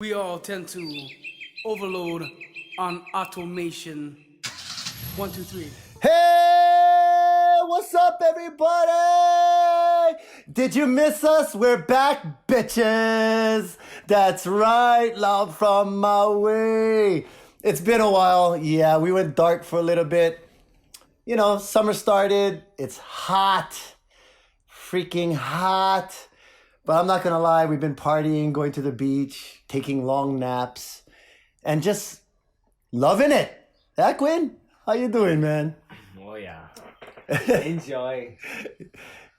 We all tend to overload on automation. 1, 2, 3. Hey, what's up, everybody? Did you miss us? We're back, bitches. That's right, Loud from Maui. It's been a while. Yeah, we went dark for a little bit. You know, summer started. It's hot. Freaking hot. But I'm not gonna lie, we've been partying, going to the beach, taking long naps, and just loving it. Yeah, Quinn? How you doing, man? Oh yeah. Enjoy.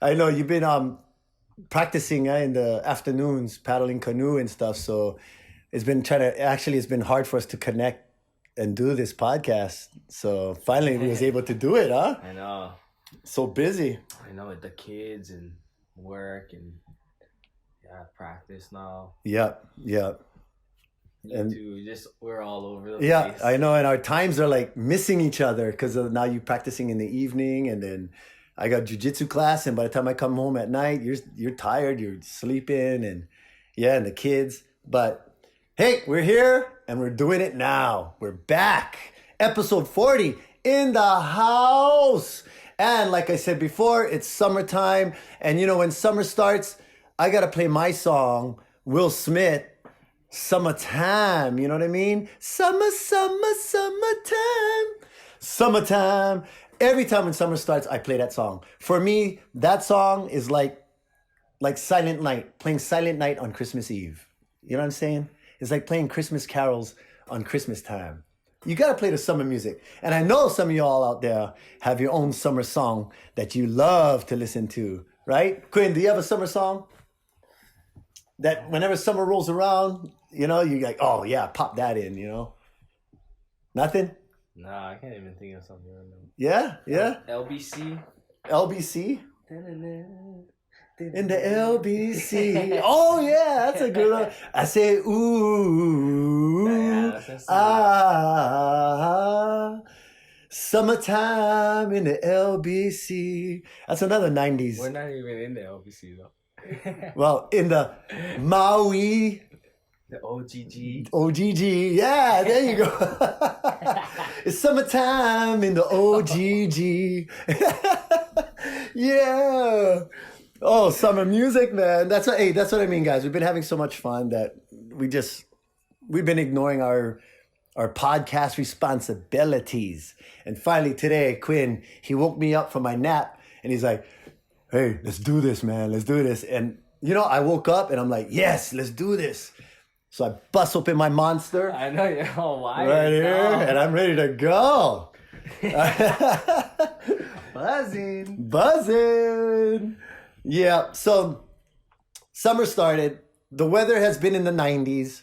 I know you've been practicing in the afternoons, paddling canoe and stuff. So it's been it's been hard for us to connect and do this podcast. So finally we was able to do it, huh? I know. So busy. I know, with the kids and work and practice now. Yep. And we're all over the Yeah, place. I know. And our times are like missing each other because now you practicing in the evening, and then I got jiu-jitsu class, and by the time I come home at night, you're tired, you're sleeping, and the kids. But hey, we're here and we're doing it now. We're back. Episode 40 in the house. And like I said before, it's summertime. And you know, when summer starts, I got to play my song, Will Smith, Summertime. You know what I mean? Summertime. Summertime. Every time when summer starts, I play that song. For me, that song is like Silent Night, playing Silent Night on Christmas Eve. You know what I'm saying? It's like playing Christmas carols on Christmas time. You got to play the summer music. And I know some of y'all out there have your own summer song that you love to listen to, right? Quinn, do you have a summer song? That whenever summer rolls around, you know, you're like, oh yeah, pop that in, you know? Nothing? Nah, I can't even think of something right now. Yeah? LBC. LBC? In the LBC. Oh yeah, that's a good one. I say, ooh, summertime in the LBC. That's another 90s. We're not even in the LBC though. Well, in the Maui. The OGG. OGG. Yeah, there you go. It's summertime in the OGG. Yeah. Oh, summer music, man. That's what I mean, guys. We've been having so much fun that we've been ignoring our podcast responsibilities. And finally today, Quinn, he woke me up from my nap and he's like, hey, let's do this, man. Let's do this. And, you know, I woke up and I'm like, yes, let's do this. So I bust open my Monster. I know you're all wired. Right here. And I'm ready to go. Buzzing. Yeah. So summer started. The weather has been in the 90s.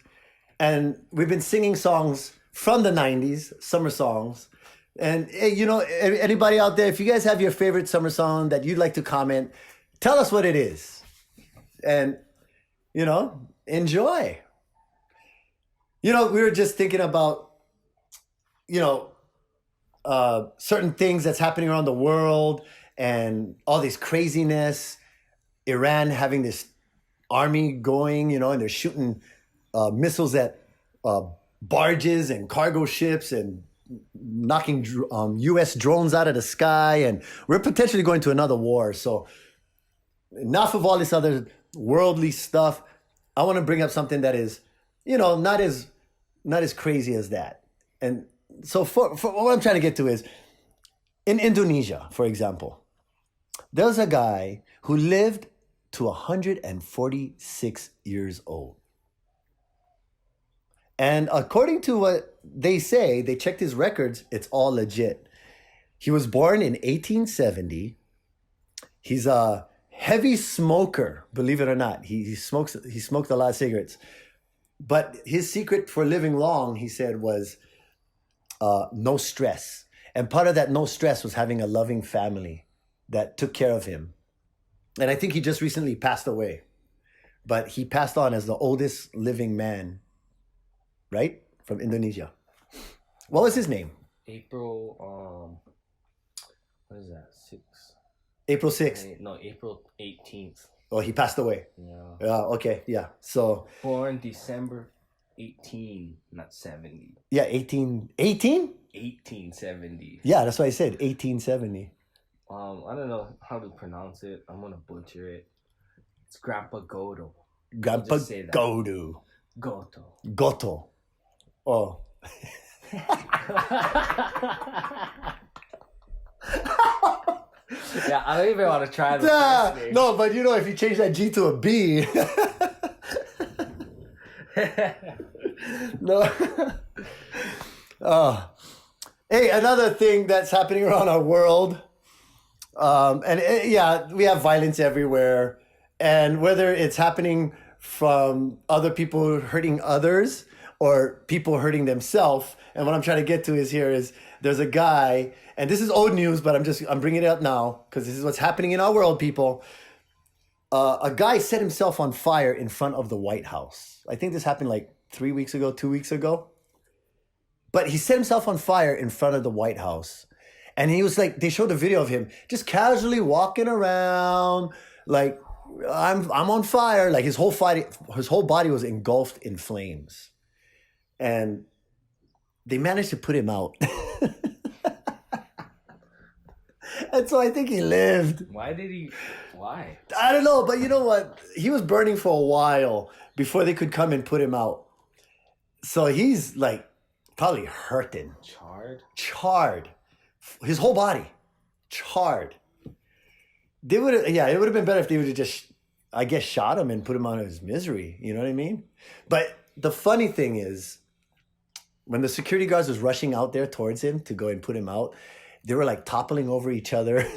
And we've been singing songs from the 90s, summer songs. And, you know, anybody out there, if you guys have your favorite summer song that you'd like to comment, tell us what it is. And, you know, enjoy. You know, we were just thinking about, you know, certain things that's happening around the world and all this craziness. Iran having this army going, you know, and they're shooting missiles at barges and cargo ships and knocking U.S. drones out of the sky, and we're potentially going to another war. So enough of all this other worldly stuff. I want to bring up something that is, you know, not as crazy as that. And so for what I'm trying to get to is, in Indonesia, for example, there's a guy who lived to 146 years old. And according to what they say, they checked his records, it's all legit. He was born in 1870. He's a heavy smoker, believe it or not. He smoked a lot of cigarettes. But his secret for living long, he said, was no stress. And part of that no stress was having a loving family that took care of him. And I think he just recently passed away. But he passed on as the oldest living man, right? From Indonesia. What was his name? April, what is that, 6? April 6th. No, April 18th. Oh, he passed away. Yeah. Okay, yeah. So Born December 18, not 70. Yeah, 18? 1870. Yeah, that's what I said, 1870. I don't know how to pronounce it. I'm gonna butcher it. It's Grandpa Goto. Grandpa just say that. Goto. Goto. Oh. Yeah, I don't even want to try the first name. No, but you know, if you change that G to a B. No. Hey, another thing that's happening around our world. Yeah, we have violence everywhere. And whether it's happening from other people hurting others or people hurting themselves. And what I'm trying to get to is there's a guy, and this is old news, but I'm bringing it up now because this is what's happening in our world, people. A guy set himself on fire in front of the White House. I think this happened like 2 weeks ago. But he set himself on fire in front of the White House. And he was like, they showed a video of him just casually walking around, like, I'm on fire. Like his whole body was engulfed in flames. And they managed to put him out. And so I think he lived. Why? I don't know, but you know what? He was burning for a while before they could come and put him out. So he's like probably hurting. Charred. His whole body. Charred. It would have been better if they would have just, I guess, shot him and put him out of his misery. You know what I mean? But the funny thing is, when the security guards was rushing out there towards him to go and put him out, they were like toppling over each other.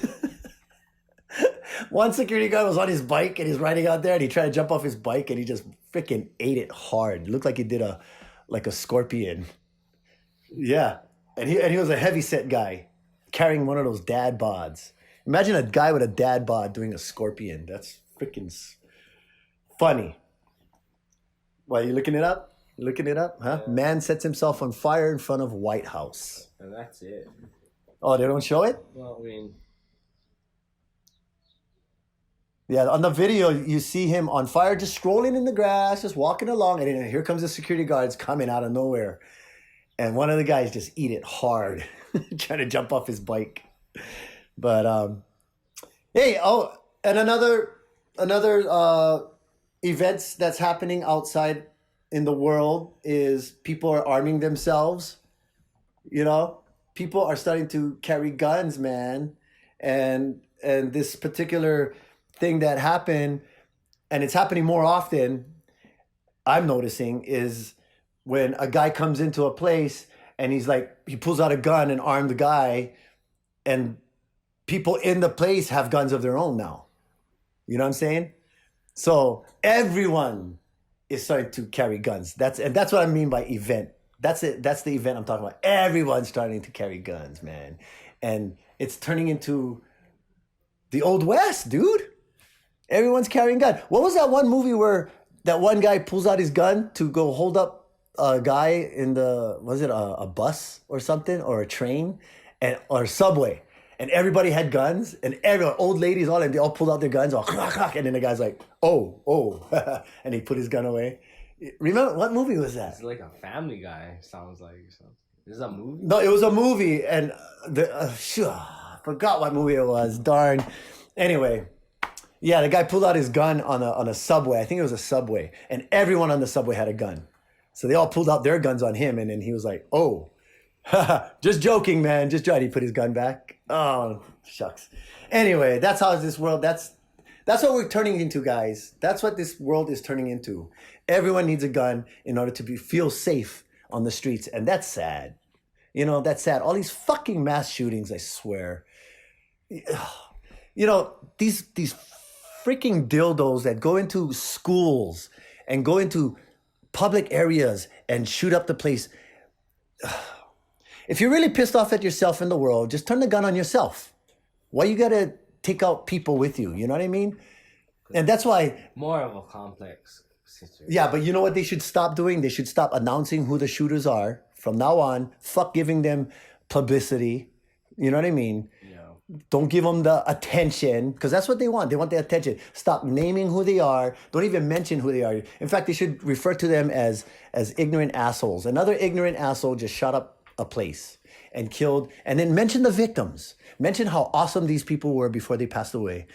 One security guard was on his bike and he's riding out there and he tried to jump off his bike and he just freaking ate it hard. It looked like he did a scorpion. Yeah. And he was a heavy set guy carrying one of those dad bods. Imagine a guy with a dad bod doing a scorpion. That's freaking funny. Why, you looking it up? Huh? Yeah. Man sets himself on fire in front of White House. And that's it. Oh, they don't show it? Well, I mean... Yeah, on the video, you see him on fire, just strolling in the grass, just walking along. And then here comes the security guards coming out of nowhere. And one of the guys just eat it hard, trying to jump off his bike. But, hey, and another events that's happening outside in the world is people are arming themselves. You know, people are starting to carry guns, man. And this particular thing that happened, and it's happening more often, I'm noticing, is when a guy comes into a place and he pulls out a gun and armed the guy, and people in the place have guns of their own now. You know what I'm saying? So everyone is starting to carry guns. That's what I mean by event. That's it. That's the event I'm talking about. Everyone's starting to carry guns, man. And it's turning into the Old West, dude. Everyone's carrying a gun. What was that one movie where that one guy pulls out his gun to go hold up a guy in a bus or something, or a train, or a subway, and everybody had guns, and old ladies, they all pulled out their guns, all clack, clack, and then the guy's like, oh, and he put his gun away. Remember, what movie was that? It's like a Family Guy, sounds like. Is it a movie? No, it was a movie, and I forgot what movie it was. Darn. Anyway. Yeah, the guy pulled out his gun on a subway. I think it was a subway. And everyone on the subway had a gun. So they all pulled out their guns on him. And then he was like, oh, just joking, man. Just joking. He put his gun back. Oh, shucks. Anyway, that's how this world, that's what we're turning into, guys. That's what this world is turning into. Everyone needs a gun in order to feel safe on the streets. And that's sad. You know, that's sad. All these fucking mass shootings, I swear. You know, these freaking dildos that go into schools and go into public areas and shoot up the place. If you're really pissed off at yourself in the world, just turn the gun on yourself. Why you gotta take out people with you? You know what I mean? And that's why... More of a complex situation. Yeah, but you know what they should stop doing? They should stop announcing who the shooters are. From now on, fuck giving them publicity. You know what I mean? Yeah. Don't give them the attention, because that's what they want. They want the attention. Stop naming who they are. Don't even mention who they are. In fact, they should refer to them as ignorant assholes. Another ignorant asshole just shot up a place and killed, and then mention the victims. Mention how awesome these people were before they passed away.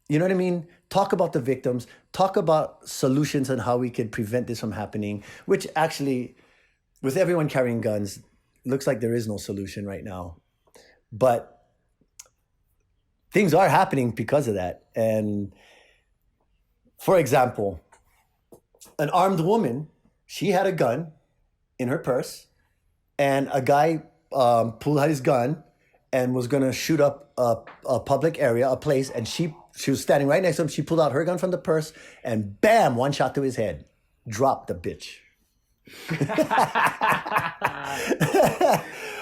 You know what I mean? Talk about the victims. Talk about solutions and how we could prevent this from happening, which actually, with everyone carrying guns, looks like there is no solution right now. But things are happening because of that. And for example, an armed woman, she had a gun in her purse, and a guy pulled out his gun and was gonna shoot up a public area, a place, and she was standing right next to him. She pulled out her gun from the purse and bam, one shot to his head. Dropped the bitch.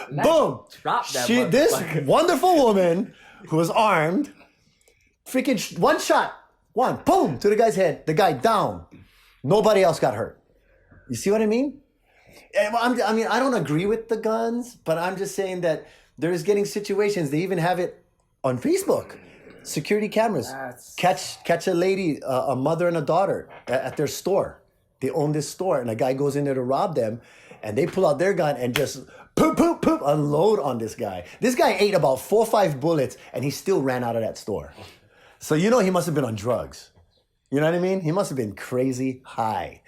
Boom. Drop that This motherfucker. wonderful woman who was armed, freaking one shot, boom, to the guy's head. The guy down. Nobody else got hurt. You see what I mean? I mean, I don't agree with the guns, but I'm just saying that there's getting situations. They even have it on Facebook. Security cameras. Catch a lady, a mother and a daughter at their store. They own this store, and a guy goes in there to rob them, and they pull out their gun and just poop, unload on this guy. This guy ate about 4 or 5 bullets, and he still ran out of that store. So you know he must have been on drugs. You know what I mean? He must have been crazy high.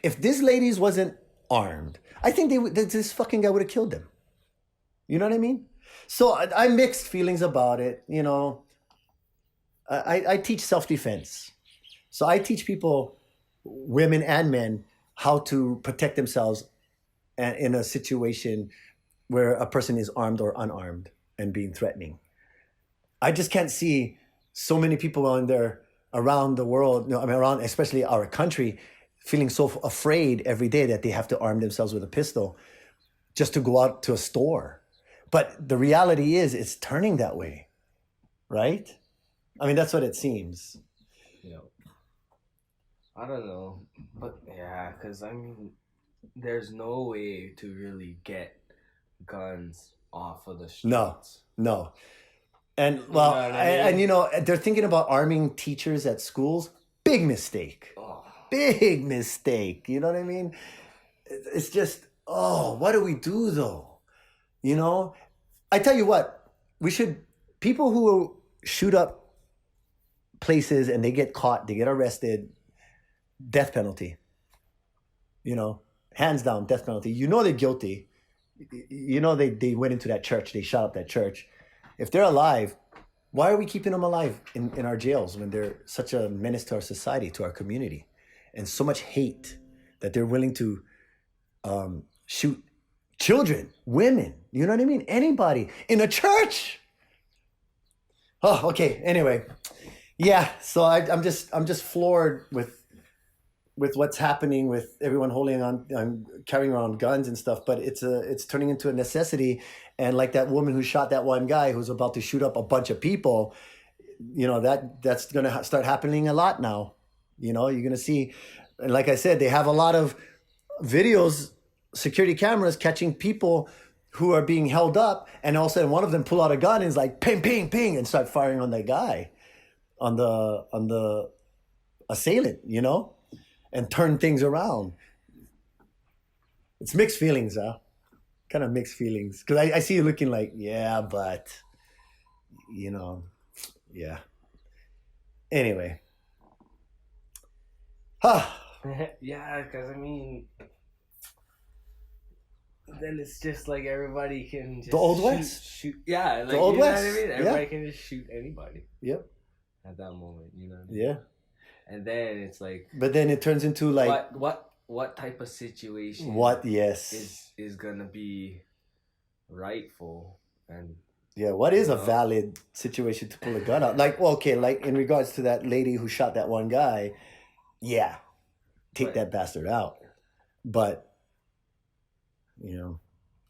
If this ladies wasn't armed, I think this fucking guy would have killed them. You know what I mean? So I mixed feelings about it. You know, I teach self-defense. So I teach people, women and men, how to protect themselves in a situation where a person is armed or unarmed and being threatening. I just can't see so many people around the world, around especially our country, feeling so afraid every day that they have to arm themselves with a pistol just to go out to a store. But the reality is it's turning that way, right? I mean, that's what it seems. Yeah. I don't know. But yeah, because I mean, there's no way to really get guns off of the streets. No. And well, you know, they're thinking about arming teachers at schools. Big mistake. Oh. Big mistake. You know what I mean? It's just, what do we do though? You know, I tell you what, people who shoot up places and they get caught, they get arrested, death penalty. You know, hands down, death penalty. You know they're guilty. You know they went into that church, they shot up that church. If they're alive, why are we keeping them alive in our jails when they're such a menace to our society, to our community, and so much hate that they're willing to shoot children, women, you know what I mean? Anybody in a church. Oh, okay. Anyway, yeah. So I'm just floored with what's happening with everyone holding on, carrying around guns and stuff. But it's turning into a necessity. And like that woman who shot that one guy who's about to shoot up a bunch of people, you know, that's going to start happening a lot now. You know, you're going to see, and like I said, they have a lot of videos, security cameras catching people who are being held up, and all of a sudden one of them pull out a gun and is like ping, ping, ping, and start firing on that guy, on the assailant, you know, and turn things around. It's mixed feelings, kind of mixed feelings, because I see you looking like, yeah, but you know, yeah. Anyway, Yeah, because I mean, then it's just like everybody can just the Old West. shoot. Yeah, like, The Old you know West. what I mean? Yeah. Everybody can just shoot anybody Yep. at that moment, you know what I mean? Yeah. And then it's like, But then it turns into like what type of situation yes. is gonna be rightful, and Yeah, what is a valid situation to pull a gun out? Like, well, okay, like in regards to that lady who shot that one guy, yeah, take that bastard out. But, you know,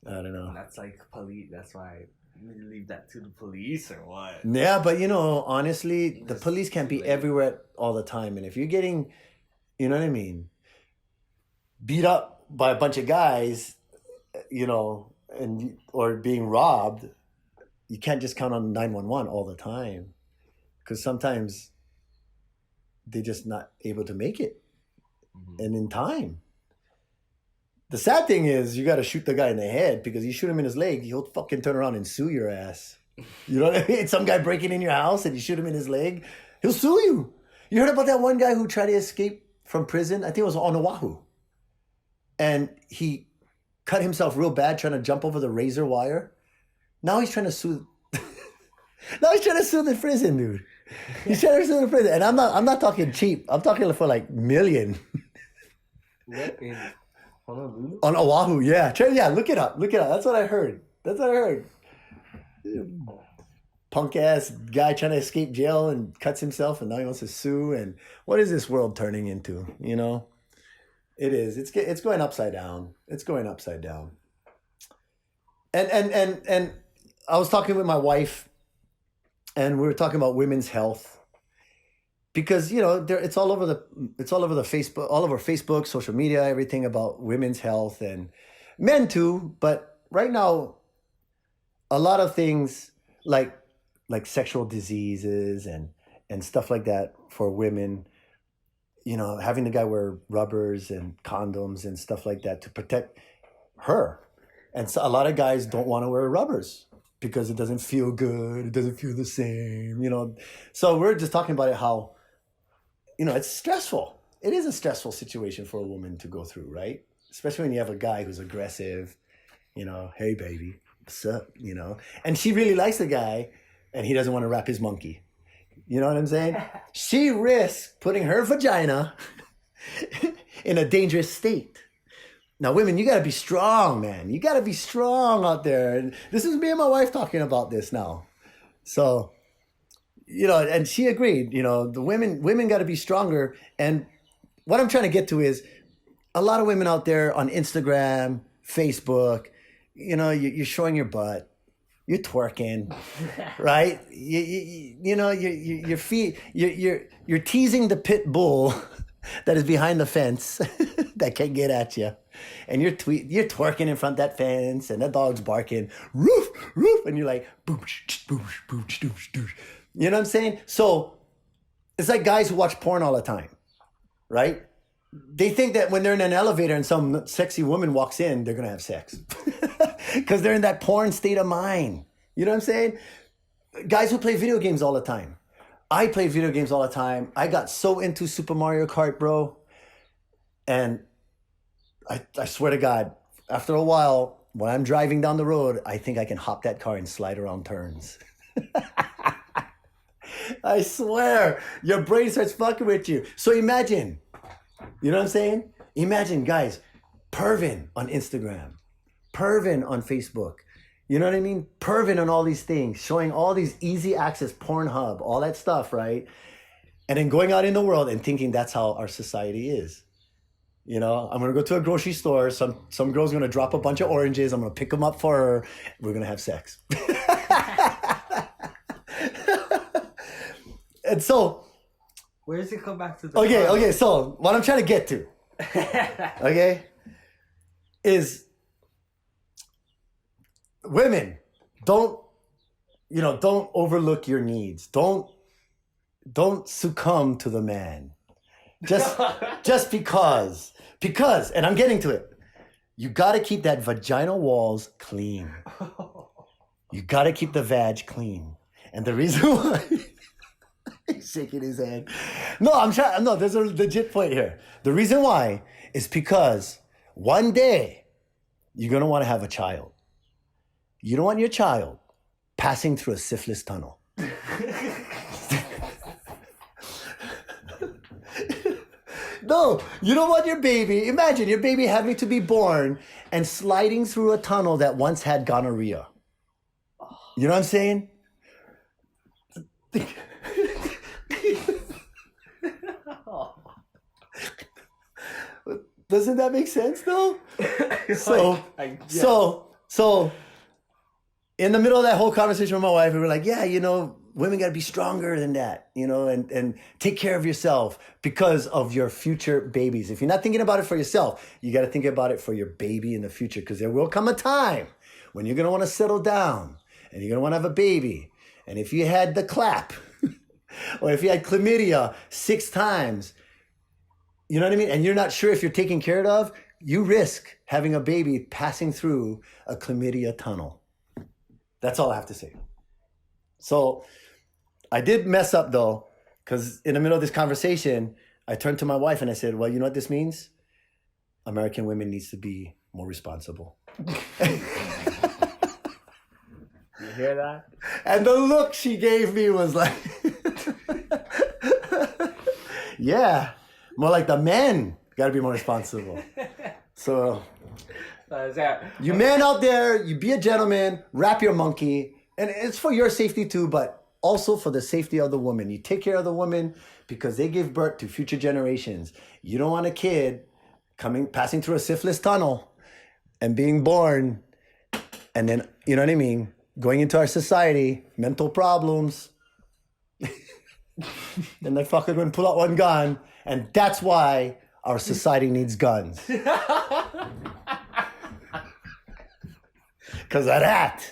I don't know. that's like police. That's why you leave that to the police or what? Yeah, but you know, honestly, the police can't be everywhere all the time. And if you're getting, you know what I mean, beat up by a bunch of guys, you know, or being robbed, you can't just count on 911 all the time, because sometimes they're just not able to make it, and in time. The sad thing is, you got to shoot the guy in the head, because you shoot him in his leg, he'll fucking turn around and sue your ass. You know what I mean? Some guy breaking in your house and you shoot him in his leg, he'll sue you. You heard about that one guy who tried to escape from prison? I think it was on Oahu. And he cut himself real bad trying to jump over the razor wire. Now he's trying to sue. Now he's trying to sue the prison, dude. He's trying to sue the prison. And I'm not talking cheap. I'm talking for like million. What in Honolulu? On Oahu, yeah. Look it up. That's what I heard. Punk ass guy trying to escape jail and cuts himself, and now he wants to sue. And what is this world turning into? You know, it is. It's going upside down. It's going upside down. And I was talking with my wife, and we were talking about women's health, because you know it's all over the Facebook, all over Facebook, social media, everything about women's health and men too. But right now, a lot of things like sexual diseases and stuff like that for women, you know, having the guy wear rubbers and condoms and stuff like that to protect her. And so a lot of guys don't want to wear rubbers because it doesn't feel good. It doesn't feel the same, you know. So we're just talking about it, how, you know, it's stressful. It is a stressful situation for a woman to go through, right? Especially when you have a guy who's aggressive, you know, hey, baby, what's up, you know. And she really likes the guy, and he doesn't want to wrap his monkey. You know what I'm saying? She risks putting her vagina in a dangerous state. Now, women, you got to be strong, man. You got to be strong out there. And this is me and my wife talking about this now. So, you know, and she agreed, you know, the women got to be stronger. And what I'm trying to get to is a lot of women out there on Instagram, Facebook, you know, you're showing your butt. You're twerking, right? You know, your feet, you're teasing the pit bull that is behind the fence that can't get at you, and you're twerking in front of that fence, and that dog's barking, roof, roof, and you're like, boosh, boosh, boosh, doosh, doosh. You know what I'm saying? So it's like guys who watch porn all the time, right? They think that when they're in an elevator and some sexy woman walks in, they're gonna have sex. Because they're in that porn state of mind. You know what I'm saying? Guys who play video games all the time. I play video games all the time. I got so into Super Mario Kart, bro. And I swear to God, after a while, when I'm driving down the road, I think I can hop that car and slide around turns. I swear, your brain starts fucking with you. So imagine, you know what I'm saying? Imagine, guys, perving on Instagram. Perving on Facebook. You know what I mean? Perving on all these things, showing all these easy access, Pornhub, all that stuff, right? And then going out in the world and thinking that's how our society is. You know, I'm going to go to a grocery store. Some girl's going to drop a bunch of oranges. I'm going to pick them up for her. We're going to have sex. And so... Where does it come back to? Okay, so what I'm trying to get to, okay, is... Women, don't overlook your needs. Don't succumb to the man. Just because, and I'm getting to it. You got to keep that vaginal walls clean. You got to keep the vag clean. And the reason why he's shaking his head. No, there's a legit point here. The reason why is because one day you're going to want to have a child. You don't want your child passing through a syphilis tunnel. No, you don't want your baby. Imagine your baby having to be born and sliding through a tunnel that once had gonorrhea. You know what I'm saying? Doesn't that make sense though? So in the middle of that whole conversation with my wife, we were like, yeah, you know, women got to be stronger than that, you know, and take care of yourself because of your future babies. If you're not thinking about it for yourself, you got to think about it for your baby in the future, because there will come a time when you're going to want to settle down and you're going to want to have a baby, and if you had the clap, or if you had chlamydia 6 times, you know what I mean? And you're not sure if you're taken care of, you risk having a baby passing through a chlamydia tunnel. That's all I have to say. So I did mess up though, because in the middle of this conversation, I turned to my wife and I said, well, you know what this means? American women needs to be more responsible. You hear that? And the look she gave me was like, yeah, more like the men got to be more responsible. So you men out there, you be a gentleman, wrap your monkey. And it's for your safety too, but also for the safety of the woman. You take care of the woman because they give birth to future generations. You don't want a kid passing through a syphilis tunnel and being born, and then, you know what I mean, going into our society, mental problems. Then the fucker would pull out one gun, and that's why our society needs guns. Because of that.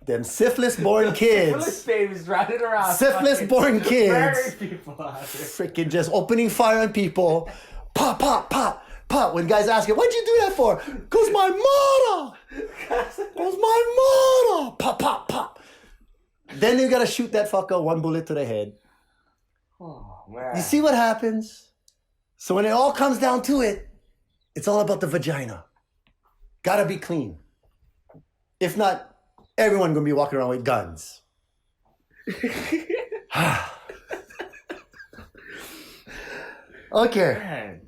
Them syphilis-born kids. Syphilis babies running around. Syphilis-born kids. People out there. Freaking just opening fire on people. Pop, pop, pop, pop. When guys ask you, what'd you do that for? Because my mother. Because my mother. Pop, pop, pop. Then you gotta shoot that fucker 1 bullet to the head. Oh, man. You see what happens? So when it all comes down to it, it's all about the vagina. Gotta be clean. If not, everyone gonna be walking around with guns. Okay. Man.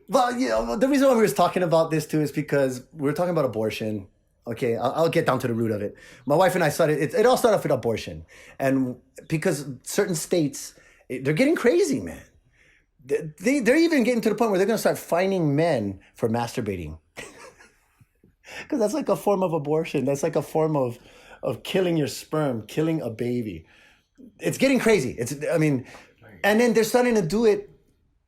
Well, you know, the reason why we were talking about this too is because we were talking about abortion. Okay, I'll get down to the root of it. My wife and I started, it all started off with abortion. And because certain states, they're getting crazy, man. They're even getting to the point where they're going to start fining men for masturbating. Because that's like a form of abortion. That's like a form of killing your sperm, killing a baby. It's getting crazy. And then they're starting to do it,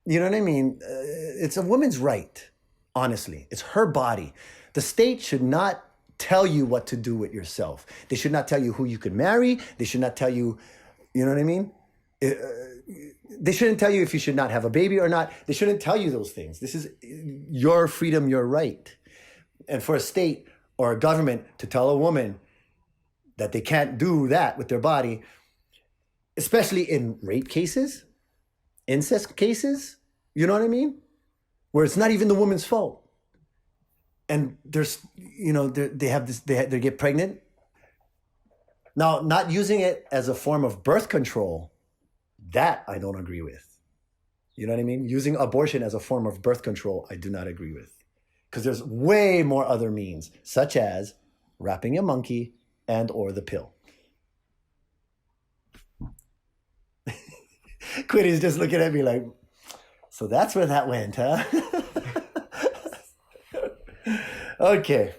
you know what I mean? It's a woman's right, honestly. It's her body. The state should not tell you what to do with yourself. They should not tell you who you could marry. They should not tell you, you know what I mean? They shouldn't tell you if you should not have a baby or not. They shouldn't tell you those things. This is your freedom, your right. And for a state or a government to tell a woman that they can't do that with their body, especially in rape cases, incest cases, you know what I mean? Where it's not even the woman's fault. And there's, you know, they get pregnant. Now, not using it as a form of birth control, that I don't agree with. You know what I mean? Using abortion as a form of birth control, I do not agree with. Because there's way more other means, such as wrapping a monkey and or the pill. Quitty's just looking at me like, so that's where that went, huh? Okay.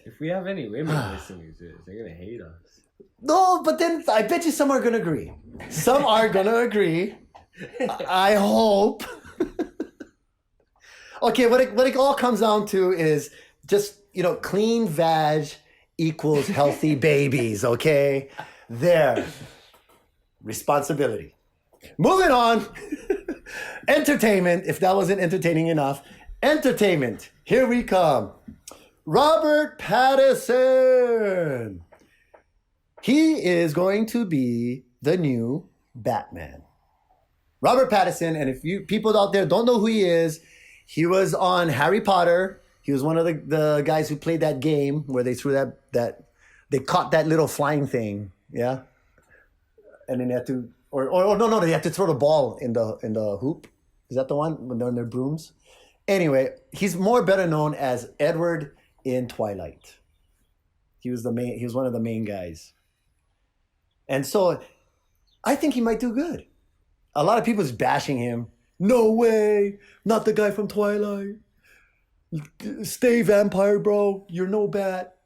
If we have any women listening to this, they're going to hate us. No, but then I bet you some are going to agree. Some are going to agree. I hope. Okay, what it all comes down to is just, you know, clean vag equals healthy babies, okay? There. Responsibility. Moving on. Entertainment, if that wasn't entertaining enough. Entertainment. Here we come. Robert Pattinson. He is going to be the new Batman. Robert Pattinson, and if you people out there don't know who he is, he was on Harry Potter. He was one of the guys who played that game where they threw that they caught that little flying thing, yeah? And then they had to no, they had to throw the ball in the hoop. Is that the one when they're on their brooms? Anyway, he's more better known as Edward in Twilight. He was one of the main guys. And so I think he might do good. A lot of people's bashing him. No way, not the guy from Twilight. Stay vampire, bro. You're no bat.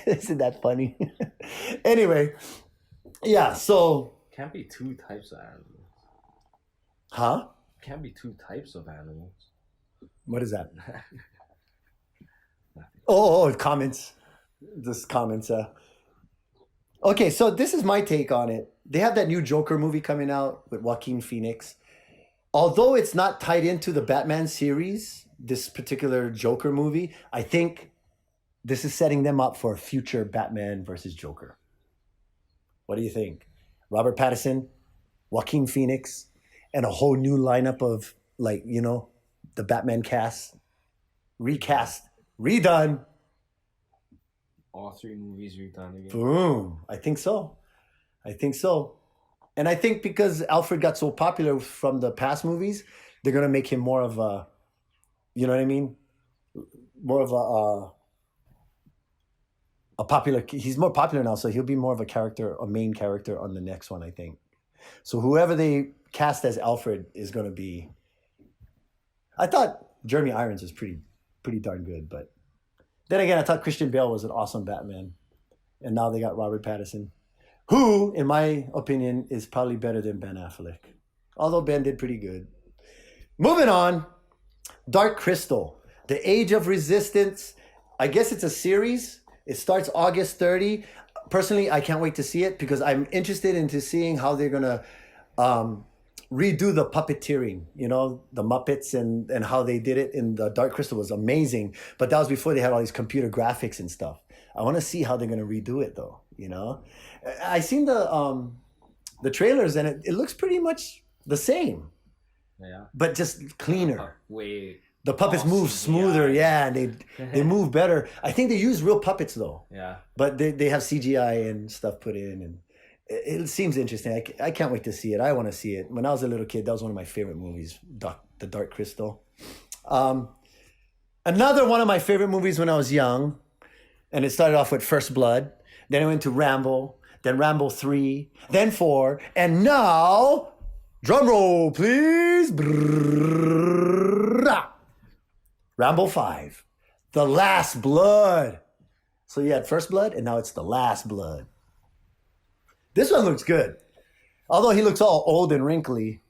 Isn't that funny? Anyway, yeah, so. Can't be two types of animals. Huh? Can't be two types of animals. What is that? Oh, comments. Just comments. Okay, so this is my take on it. They have that new Joker movie coming out with Joaquin Phoenix. Although it's not tied into the Batman series, this particular Joker movie, I think this is setting them up for a future Batman versus Joker. What do you think? Robert Pattinson, Joaquin Phoenix, and a whole new lineup of, like, you know, the Batman cast, recast, redone. All 3 movies redone again. Boom. I think so. And I think because Alfred got so popular from the past movies, they're going to make him more of a, you know what I mean? More of a popular, he's more popular now, so he'll be more of a character, a main character on the next one, I think. So whoever they cast as Alfred is going to be, I thought Jeremy Irons was pretty darn good, but then again, I thought Christian Bale was an awesome Batman. And now they got Robert Pattinson, who, in my opinion, is probably better than Ben Affleck. Although Ben did pretty good. Moving on, Dark Crystal, The Age of Resistance. I guess it's a series. It starts August 30. Personally, I can't wait to see it because I'm interested into seeing how they're going to redo the puppeteering, you know, the Muppets and how they did it in the Dark Crystal was amazing. But that was before they had all these computer graphics and stuff. I want to see how they're going to redo it though, you know. I seen the trailers and it looks pretty much the same. Yeah. But just cleaner. Way the puppets move smoother, yeah, and they move better. I think they use real puppets though. Yeah. But they have CGI and stuff put in, and it seems interesting. I can't wait to see it. I want to see it. When I was a little kid, that was one of my favorite movies, The Dark Crystal. Another one of my favorite movies when I was young, and it started off with First Blood. Then it went to Rambo, then Rambo 3, then 4, and now, drum roll, please. Rambo 5, The Last Blood. So you had First Blood, and now it's The Last Blood. This one looks good. Although he looks all old and wrinkly,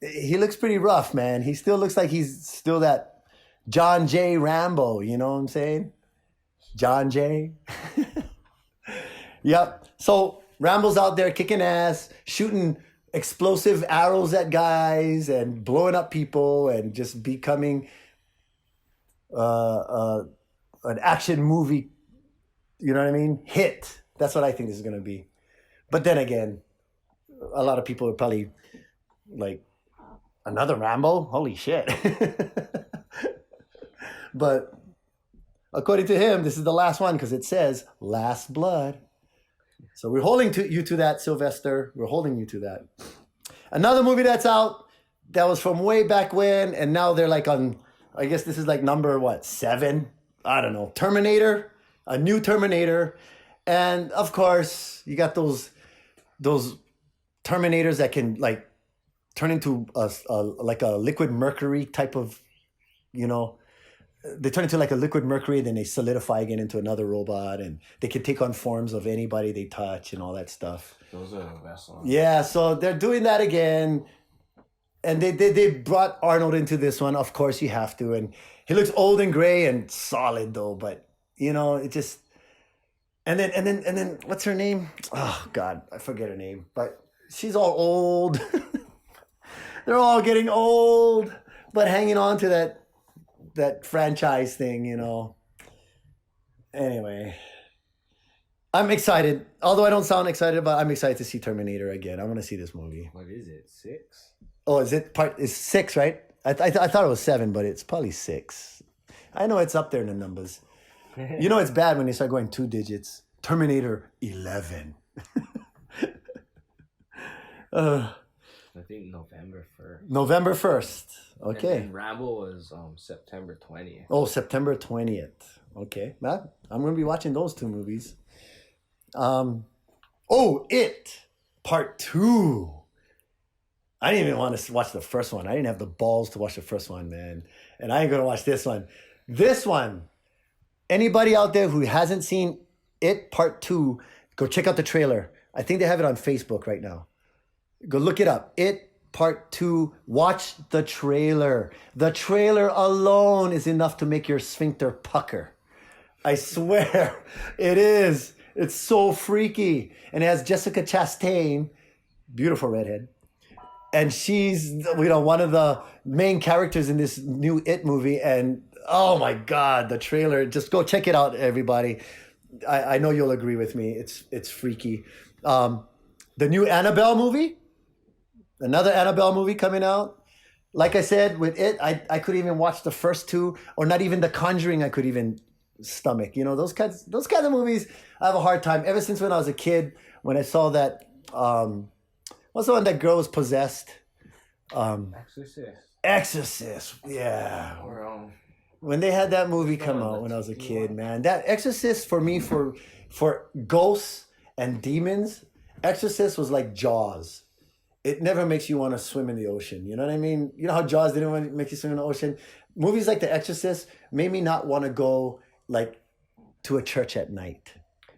he looks pretty rough, man. He still looks like he's still that John J. Rambo, you know what I'm saying? John J. Yep. So Rambo's out there kicking ass, shooting explosive arrows at guys and blowing up people and just becoming an action movie, you know what I mean? Hit. That's what I think this is going to be. But then again, a lot of people are probably like, another Rambo? Holy shit. But according to him, this is the last one because it says Last Blood. So we're holding you to that, Sylvester. We're holding you to that. Another movie that's out that was from way back when, and now they're like on, I guess this is like number, 7? I don't know. Terminator, a new Terminator. And of course, you got those Terminators that can like turn into like a liquid mercury type of, you know, they turn into like a liquid mercury, then they solidify again into another robot, and they can take on forms of anybody they touch and all that stuff. Those are the best ones. Yeah, so they're doing that again. And they brought Arnold into this one. Of course you have to. And he looks old and gray and solid though, but you know, it just and then what's her name? Oh God, I forget her name. But she's all old. They're all getting old, but hanging on to that franchise thing, you know. Anyway, I'm excited. Although I don't sound excited, but I'm excited to see Terminator again. I want to see this movie. What is it? 6? Oh, is it it's 6, right? I thought it was 7, but it's probably 6. I know it's up there in the numbers. You know it's bad when they start going 2 digits. Terminator 11. I think November 1st. November 1st. Okay. And Rambo was September 20th. Oh, September 20th. Okay. Well, I'm going to be watching those 2 movies. It Part 2. I didn't even want to watch the first one. I didn't have the balls to watch the first one, man. And I ain't going to watch this one. This one, anybody out there who hasn't seen It Part 2, go check out the trailer. I think they have it on Facebook right now. Go look it up. It Part 2, watch the trailer. The trailer alone is enough to make your sphincter pucker. I swear, it is. It's so freaky. And it has Jessica Chastain, beautiful redhead. And she's, one of the main characters in this new It movie. And oh my God, the trailer, just go check it out, everybody. I know you'll agree with me. It's freaky. The new Annabelle movie, another Annabelle movie coming out. Like I said, with It, I couldn't even watch the first 2, or not even The Conjuring I could even stomach. Those kinds of movies, I have a hard time. Ever since when I was a kid, when I saw that, what's the one that girl was possessed? Exorcist, yeah. When they had that movie come out when I was a kid, man, that Exorcist for me, for ghosts and demons, Exorcist was like Jaws. It never makes you want to swim in the ocean. You know what I mean? You know how Jaws didn't want to make you swim in the ocean? Movies like The Exorcist made me not want to go like to a church at night.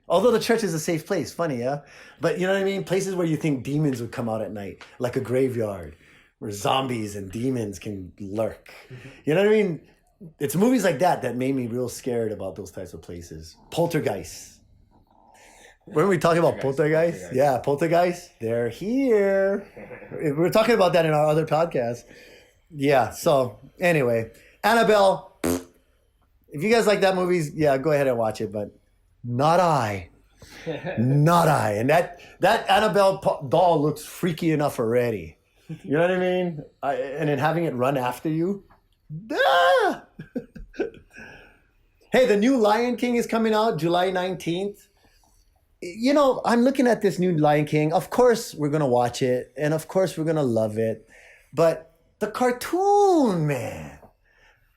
Although the church is a safe place, funny, yeah? But you know what I mean? Places where you think demons would come out at night, like a graveyard, where zombies and demons can lurk. You know what I mean? It's movies like that made me real scared about those types of places. Poltergeist. Weren't we talking about Poltergeist? Yeah, Poltergeist. They're here. We were talking about that in our other podcast. Yeah, so anyway. Annabelle. If you guys like that movie, yeah, go ahead and watch it, but not I. Not I. And that Annabelle doll looks freaky enough already. You know what I mean? And then having it run after you. Ah! Hey, the new Lion King is coming out July 19th. I'm looking at this new Lion King. Of course, we're going to watch it. And of course, we're going to love it. But the cartoon, man.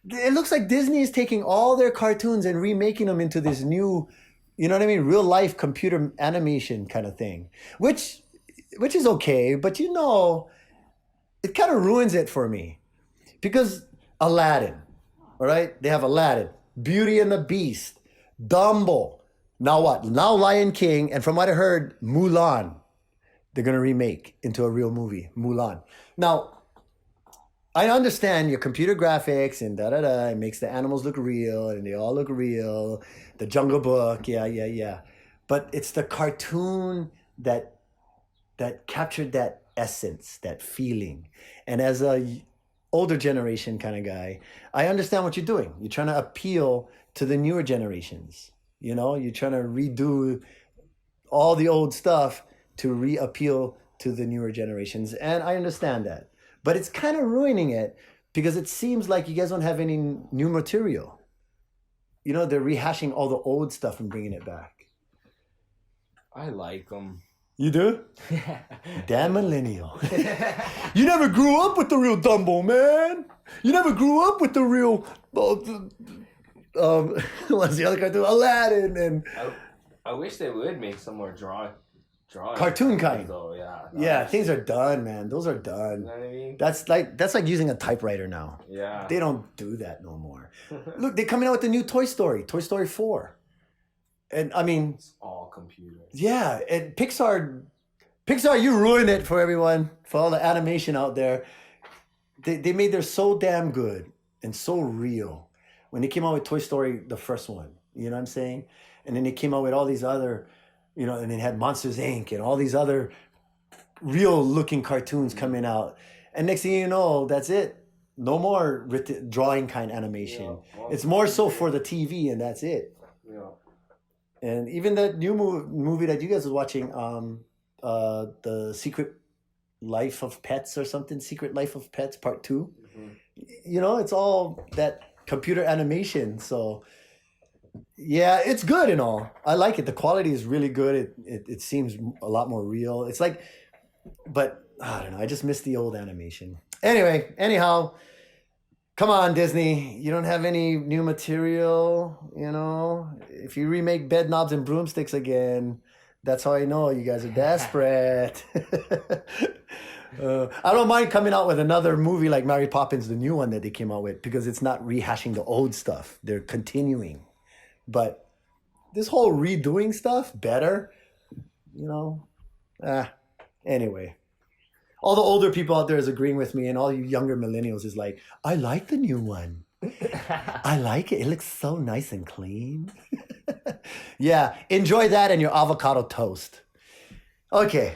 It looks like Disney is taking all their cartoons and remaking them into this new, real life computer animation kind of thing. Which is okay. But it kind of ruins it for me. Because Aladdin, all right? They have Aladdin, Beauty and the Beast, Dumbo. Now what? Now Lion King, and from what I heard, Mulan, they're going to remake into a real movie, Mulan. Now, I understand your computer graphics and it makes the animals look real, and they all look real. The Jungle Book, yeah. But it's the cartoon that captured that essence, that feeling. And as a older generation kind of guy, I understand what you're doing. You're trying to appeal to the newer generations. You're trying to redo all the old stuff to re-appeal to the newer generations. And I understand that. But it's kind of ruining it because it seems like you guys don't have any new material. They're rehashing all the old stuff and bringing it back. I like them. You do? Damn millennial. You never grew up with the real Dumbo, man. You never grew up with the real... what's the other cartoon? Aladdin and... I wish they would make some more drawing. Cartoon kind. Though, yeah, things are done, man. Those are done. You know what I mean? That's like using a typewriter now. Yeah. They don't do that no more. Look, they're coming out with the new Toy Story 4. And I mean... It's all computers. Yeah, and Pixar, you ruined it for everyone, for all the animation out there. They made them so damn good and so real. When they came out with Toy Story, the first one, you know what I'm saying? And then they came out with all these other, and they had Monsters, Inc. and all these other real-looking cartoons coming out. And next thing you know, that's it. No more drawing kind animation. Yeah, well, it's more so for the TV, and that's it. Yeah. And even that new movie that you guys was watching, The Secret Life of Pets or something, Secret Life of Pets Part 2. Mm-hmm. It's all that computer animation. So yeah, it's good and all. I like it. The quality is really good. It seems a lot more real. It's like, but I don't know. I just miss the old animation. Anyhow, come on, Disney. You don't have any new material, If you remake Bed Knobs and Broomsticks again, that's how I know you guys are desperate. I don't mind coming out with another movie like Mary Poppins, the new one that they came out with, because it's not rehashing the old stuff. They're continuing. But this whole redoing stuff better, anyway. all the older people out there is agreeing with me, and all you younger millennials is like, I like the new one. I like it. It looks so nice and clean. Yeah, enjoy that and your avocado toast. Okay,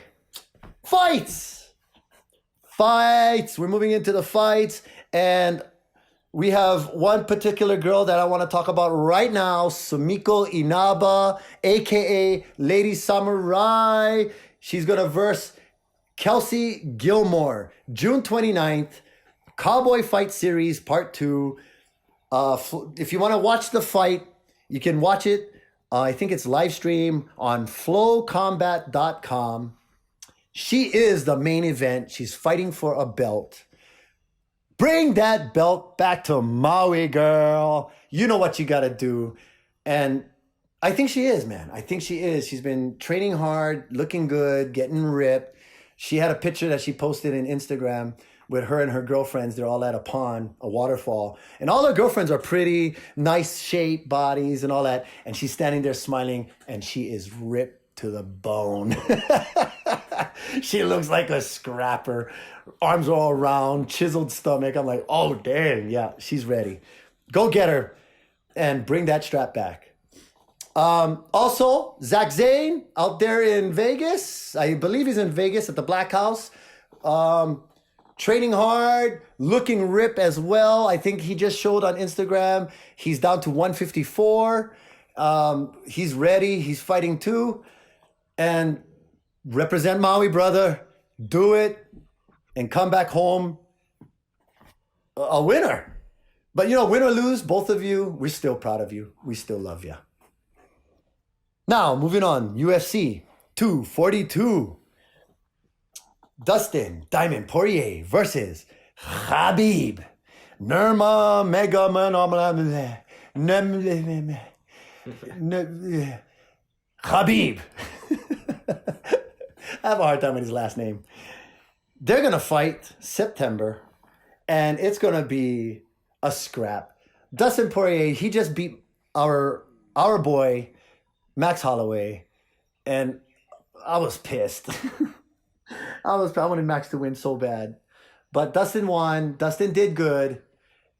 fights. We're moving into the fights, and we have one particular girl that I want to talk about right now, Sumiko Inaba, aka Lady Samurai. She's gonna verse Kelsey Gilmore, June 29th, Cowboy Fight Series Part 2. If you want to watch the fight, you can watch it. I think it's live stream on flowcombat.com. She is the main event. She's fighting for a belt. Bring that belt back to Maui, girl. You know what you got to do. And I think she is, man. I think she is. She's been training hard, looking good, getting ripped. She had a picture that she posted in Instagram with her and her girlfriends. They're all at a pond, a waterfall. And all her girlfriends are pretty nice shape bodies and all that. And she's standing there smiling, and she is ripped to the bone. She looks like a scrapper. Arms are all round, chiseled stomach. I'm like, oh, damn. Yeah, she's ready. Go get her and bring that strap back. Also, Zach Zane out there in Vegas. I believe he's in Vegas at the Black House. Training hard, looking ripped as well. I think he just showed on Instagram. He's down to 154. He's ready. He's fighting too. And represent Maui, brother. Do it and come back home a winner. But, win or lose, both of you, we're still proud of you. We still love you. Now, moving on. UFC 242. Dustin Diamond Poirier versus Khabib Khabib. I have a hard time with his last name. They're going to fight September, and it's going to be a scrap. Dustin Poirier, he just beat our boy, Max Holloway, and I was pissed. I wanted Max to win so bad. But Dustin won. Dustin did good,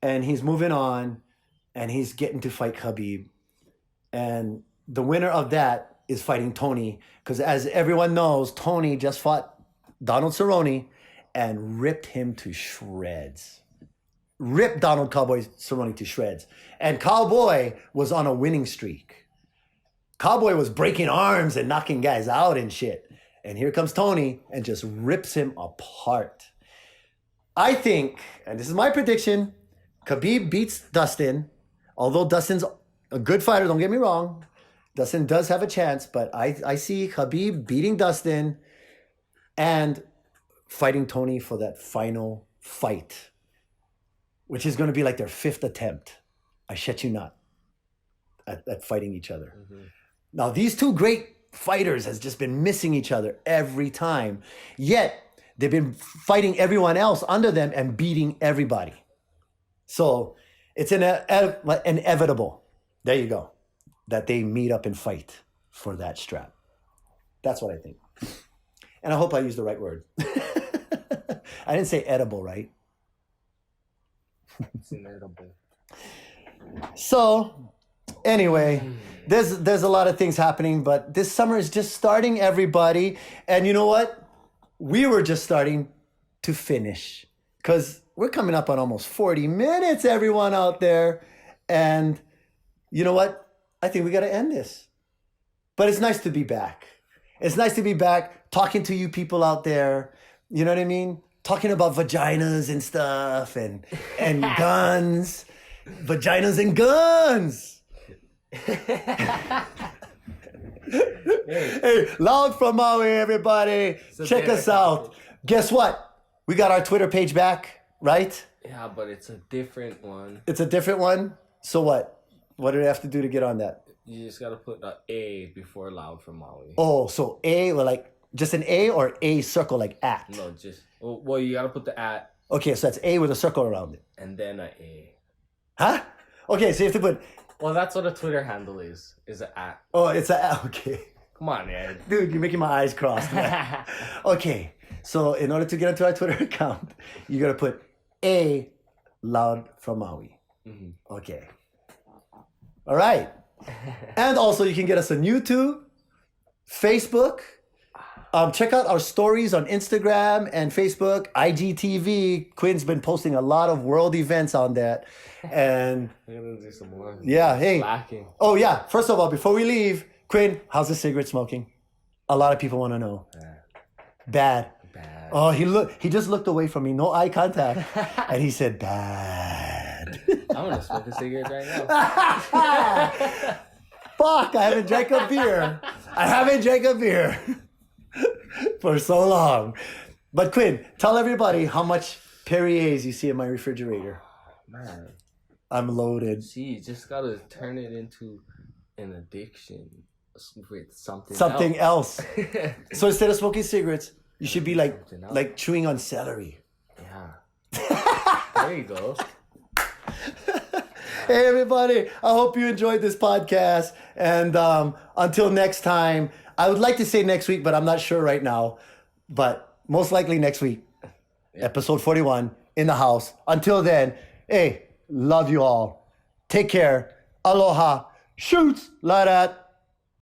and he's moving on, and he's getting to fight Khabib. And the winner of that is fighting Tony, because as everyone knows, Tony just fought Donald Cerrone and ripped him to shreds. Ripped Donald Cowboy Cerrone to shreds. And Cowboy was on a winning streak. Cowboy was breaking arms and knocking guys out and shit. And here comes Tony and just rips him apart. I think, and this is my prediction, Khabib beats Dustin. Although Dustin's a good fighter, don't get me wrong. Dustin does have a chance, but I see Khabib beating Dustin and fighting Tony for that final fight, which is going to be like their 5th attempt. I shit you not, at fighting each other. Mm-hmm. Now, these two great fighters has just been missing each other every time. Yet, they've been fighting everyone else under them and beating everybody. So, it's inevitable. There you go. That they meet up and fight for that strap. That's what I think. And I hope I used the right word. I didn't say edible, right? It's inedible. So, anyway, there's a lot of things happening, but this summer is just starting, everybody. And you know what? We were just starting to finish, because we're coming up on almost 40 minutes, everyone out there. And you know what? I think we got to end this. But it's nice to be back. It's nice to be back talking to you people out there. You know what I mean? Talking about vaginas and stuff and guns. Vaginas and guns. Hey, Loud from Maui, everybody. Check us out. Guess what? We got our Twitter page back, right? Yeah, but it's a different one. It's a different one? So what? What do we have to do to get on that? You just gotta put an A before Loud from Maui. Oh, so A, or like just an A or A circle like at? No, just well, you gotta put the at. Okay, so that's A with a circle around it. And then an A. Huh? Okay, so you have to put. Well, that's what a Twitter handle is an at. Oh, it's a okay. Come on, Ed. Dude, you're making my eyes cross. Man. Okay, so in order to get into our Twitter account, you gotta put A Loud from Maui. Mm-hmm. Okay. All right. And also, you can get us on YouTube, Facebook. Check out our stories on Instagram and Facebook, IGTV. Quinn's been posting a lot of world events on that. And I'm gonna do some more. yeah, hey. Slacking. Oh, yeah. First of all, before we leave, Quinn, how's the cigarette smoking? A lot of people want to know. Bad. Bad. Oh, he just looked away from me, no eye contact. And he said, bad. I'm gonna smoke a cigarette right now. Fuck, I haven't drank a beer. For so long. But Quinn, tell everybody how much Perrier's you see in my refrigerator. Man. I'm loaded. See, you just gotta turn it into an addiction with Something else. So instead of smoking cigarettes, you should be like chewing on celery. Yeah. There you go. Hey everybody, I hope you enjoyed this podcast. And until next time, I would like to say next week, but I'm not sure right now. But most likely next week, episode 41 in the house. Until then, hey, love you all. Take care. Aloha. Shoots. La